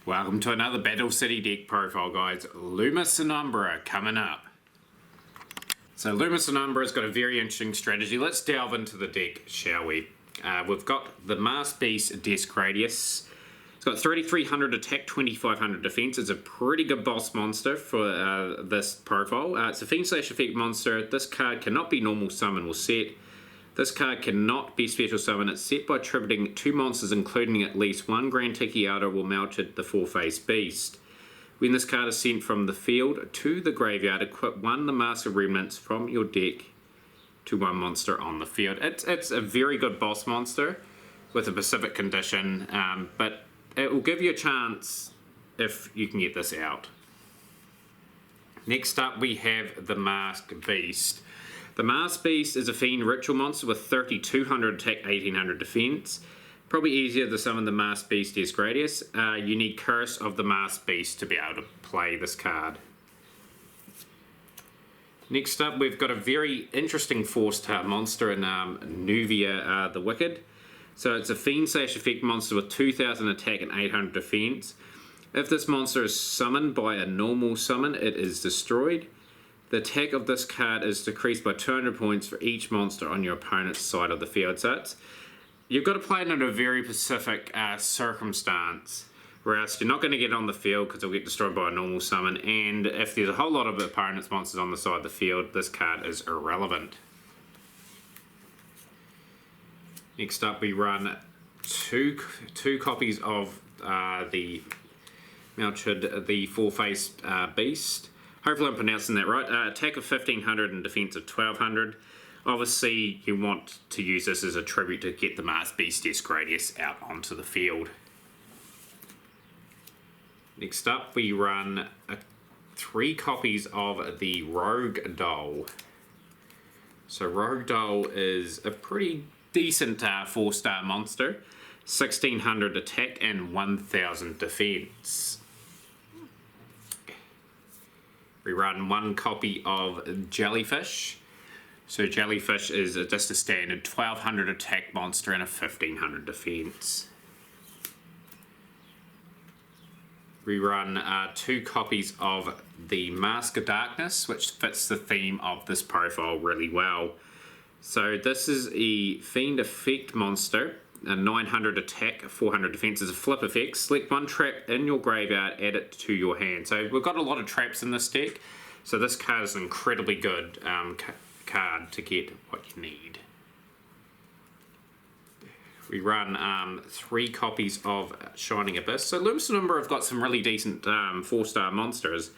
Welcome to another Battle City deck profile, guys. Lumis and Umbra coming up. So Lumis and Umbra's got a very interesting strategy. Let's delve into the deck, shall we? We've got the Mars Beast Desk Radius. It's got 3300 attack, 2500 defense. It's a pretty good boss monster for this profile. It's a Fiend/Effect monster. This card cannot be normal summon or set. This card cannot be special summon. It's set by attributing 2 monsters, including at least 1 Grand Tiki Elder or Melted the 4-face beast. When this card is sent from the field to the graveyard, equip 1 the Mask of Remnants from your deck to 1 monster on the field. It's a very good boss monster with a specific condition, but it will give you a chance if you can get this out. Next up we have the Masked Beast. The Mars Beast is a Fiend Ritual monster with 3200 attack, 1800 defense. Probably easier to summon the Mars Beast Desk Radius. You need Curse of the Mars Beast to be able to play this card. Next up, we've got a very interesting 4-star monster in Nuvia the Wicked. So it's a Fiend/Effect monster with 2000 attack and 800 defense. If this monster is summoned by a normal summon, it is destroyed. The attack of this card is decreased by 200 points for each monster on your opponent's side of the field. So you've got to play it in a very specific circumstance, or else you're not going to get on the field because it'll get destroyed by a normal summon. And if there's a whole lot of opponent's monsters on the side of the field, this card is irrelevant. Next up, we run two copies of the Melted the 4-face beast. Hopefully I'm pronouncing that right. Attack of 1500 and defense of 1200. Obviously you want to use this as a tribute to get the Mars Beast Desk Radius out onto the field. Next up we run 3 copies of the Rogue Doll. So Rogue Doll is a pretty decent 4-star monster. 1600 attack and 1000 defense. We run 1 copy of Jellyfish. So Jellyfish is just a standard 1200 attack monster and a 1500 defense. We run 2 copies of the Mask of Darkness, which fits the theme of this profile really well. So this is a Fiend Effect monster, a 900 attack, 400 defense. Is a flip effect. Select 1 trap in your graveyard, add it to your hand. So we've got a lot of traps in this deck, so this card is an incredibly good card to get what you need. We run 3 copies of Shining Abyss. So Lumis and Umbra have got some really decent 4-star monsters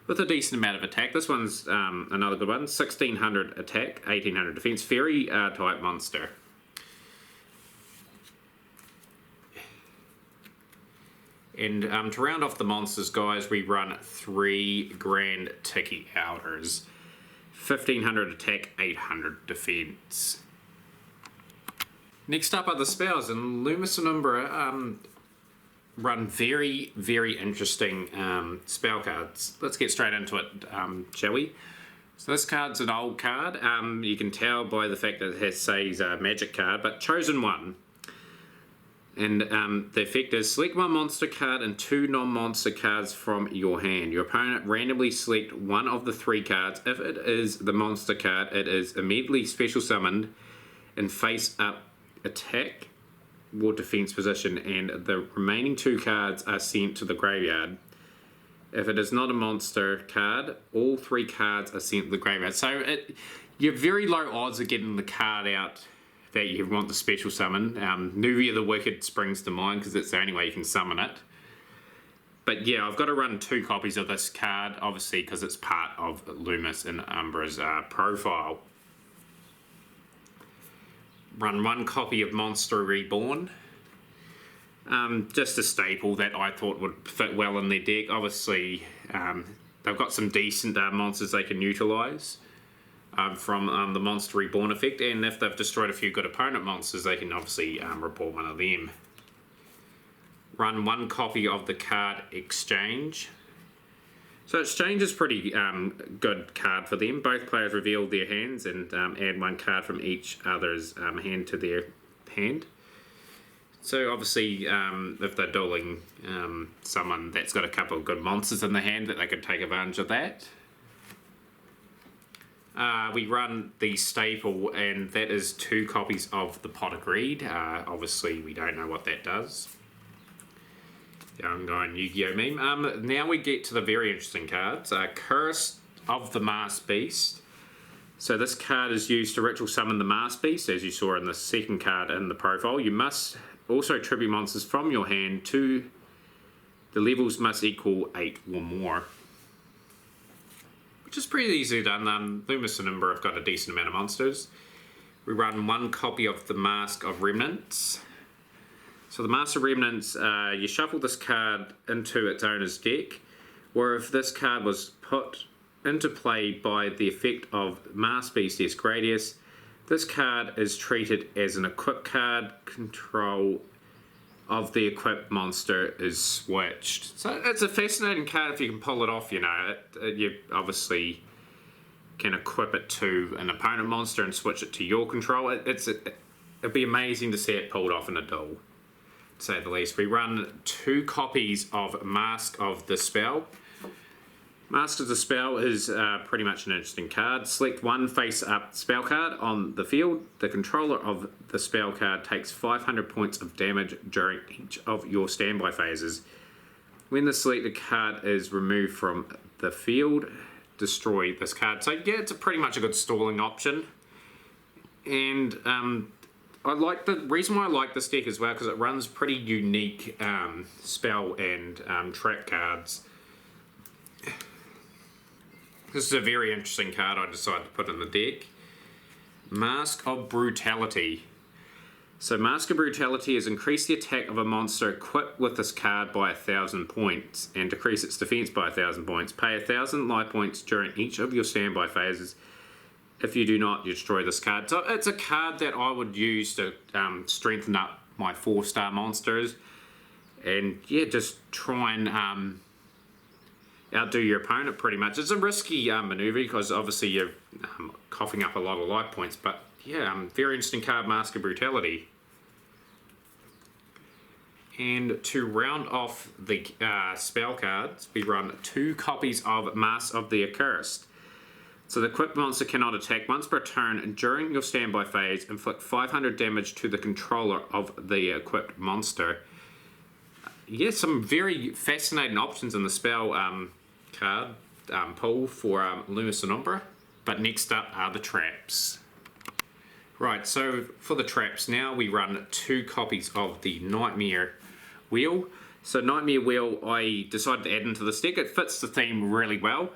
with a decent amount of attack. This one's another good one. 1600 attack, 1800 defense. Fairy type monster. And to round off the monsters, guys, we run 3 Grand Tiki Elders. 1500 attack, 800 defense. Next up are the spells, and Lumis and Umbra run very, very interesting spell cards. Let's get straight into it, shall we? So this card's an old card. You can tell by the fact that it says magic card, but Chosen One. And the effect is select 1 monster card and 2 non-monster cards from your hand. Your opponent randomly select 1 of the 3 cards. If it is the monster card, it is immediately special summoned and face up attack or defense position, and the remaining 2 cards are sent to the graveyard. If it is not a monster card, all 3 cards are sent to the graveyard. So you have very low odds of getting the card out that you want the special summon. Nuvia the Wicked springs to mind because it's the only way you can summon it. But yeah, I've got to run 2 copies of this card, obviously, because it's part of Lumis and Umbra's profile. Run 1 copy of Monster Reborn. Just a staple that I thought would fit well in their deck. Obviously, they've got some decent monsters they can neutralise from the Monster Reborn effect, and if they've destroyed a few good opponent monsters, they can obviously report 1 of them. Run 1 copy of the card Exchange. So Exchange is pretty good card for them. Both players reveal their hands and add 1 card from each other's hand to their hand. So obviously, if they're dueling someone that's got a couple of good monsters in the hand, that they can take advantage of that. We run the staple, and that is 2 copies of the Pot of Greed. Obviously, we don't know what that does. I'm going Yu-Gi-Oh meme. Now we get to the very interesting cards. Curse of the Masked Beast. So this card is used to ritual summon the Masked Beast, as you saw in the second card in the profile. You must also tribute monsters from your hand to the levels must equal 8 or more. Which is pretty easily done. Lumis and Umbra have got a decent amount of monsters. We run 1 copy of the Mask of Remnants. So the Mask of Remnants, you shuffle this card into its owner's deck, or if this card was put into play by the effect of Masked Beast Gradius, this card is treated as an equipped card. Control of the equipped monster is switched. So it's a fascinating card if you can pull it off, you know. You obviously can equip it to an opponent monster and switch it to your control. It'd be amazing to see it pulled off in a duel, to say the least. We run 2 copies of Mask of the Spell. Mask of the Spell is pretty much an interesting card. Select 1 face-up spell card on the field. The controller of the spell card takes 500 points of damage during each of your standby phases. When the selected card is removed from the field, destroy this card. So yeah, it's pretty much a good stalling option. And I like the reason why I like this deck as well, because it runs pretty unique spell and trap cards. This is a very interesting card I decided to put in the deck. Mask of Brutality. So Mask of Brutality is increase the attack of a monster equipped with this card by 1,000 points and decrease its defense by 1,000 points. Pay 1,000 life points during each of your standby phases. If you do not, you destroy this card. So it's a card that I would use to strengthen up my 4-star monsters. And yeah, just try and outdo your opponent pretty much. It's a risky maneuver because obviously you're coughing up a lot of life points, but yeah, very interesting card, Mask of Brutality. And to round off the spell cards, we run 2 copies of Mask of the Accursed. So the equipped monster cannot attack once per turn during your standby phase. Inflict 500 damage to the controller of the equipped monster. Yeah, some very fascinating options in the spell card pool for Lumis and Umbra. But next up are the traps. Right, so for the traps now we run 2 copies of the Nightmare Wheel. So Nightmare Wheel I decided to add into this deck. It fits the theme really well.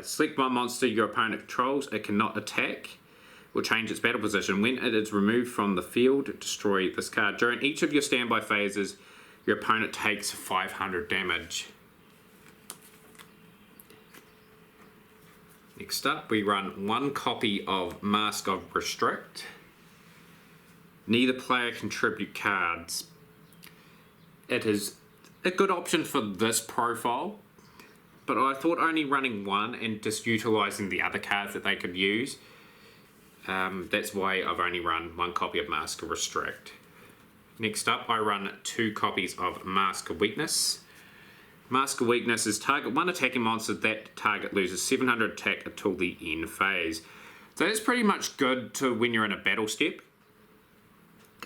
Select 1 monster your opponent controls. It cannot attack or change its battle position. When it is removed from the field, destroy this card. During each of your standby phases, your opponent takes 500 damage. Next up, we run 1 copy of Mask of Restrict. Neither player contribute cards. It is a good option for this profile, but I thought only running 1 and just utilising the other cards that they could use. That's why I've only run 1 copy of Mask of Restrict. Next up, I run 2 copies of Mask of Weakness. Mask of Weakness is target 1 attacking monster. That target loses 700 attack until the end phase. So that's pretty much good to when you're in a battle step.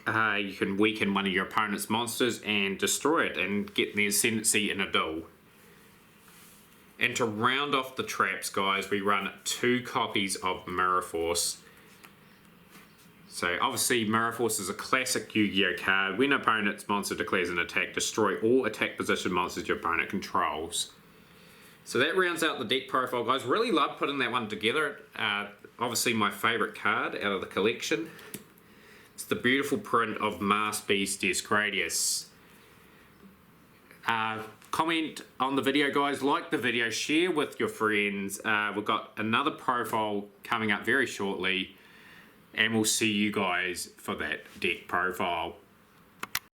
You can weaken one of your opponent's monsters and destroy it and get the ascendancy in a duel. And to round off the traps, guys, we run 2 copies of Mirror Force. So obviously Mirror Force is a classic Yu-Gi-Oh card. When an opponent's monster declares an attack, destroy all attack position monsters your opponent controls. So that rounds out the deck profile, guys. Really love putting that one together. Obviously my favourite card out of the collection. It's the beautiful print of Masked Beast Gradius. Comment on the video, guys. Like the video. Share with your friends. We've got another profile coming up very shortly. And we'll see you guys for that deck profile.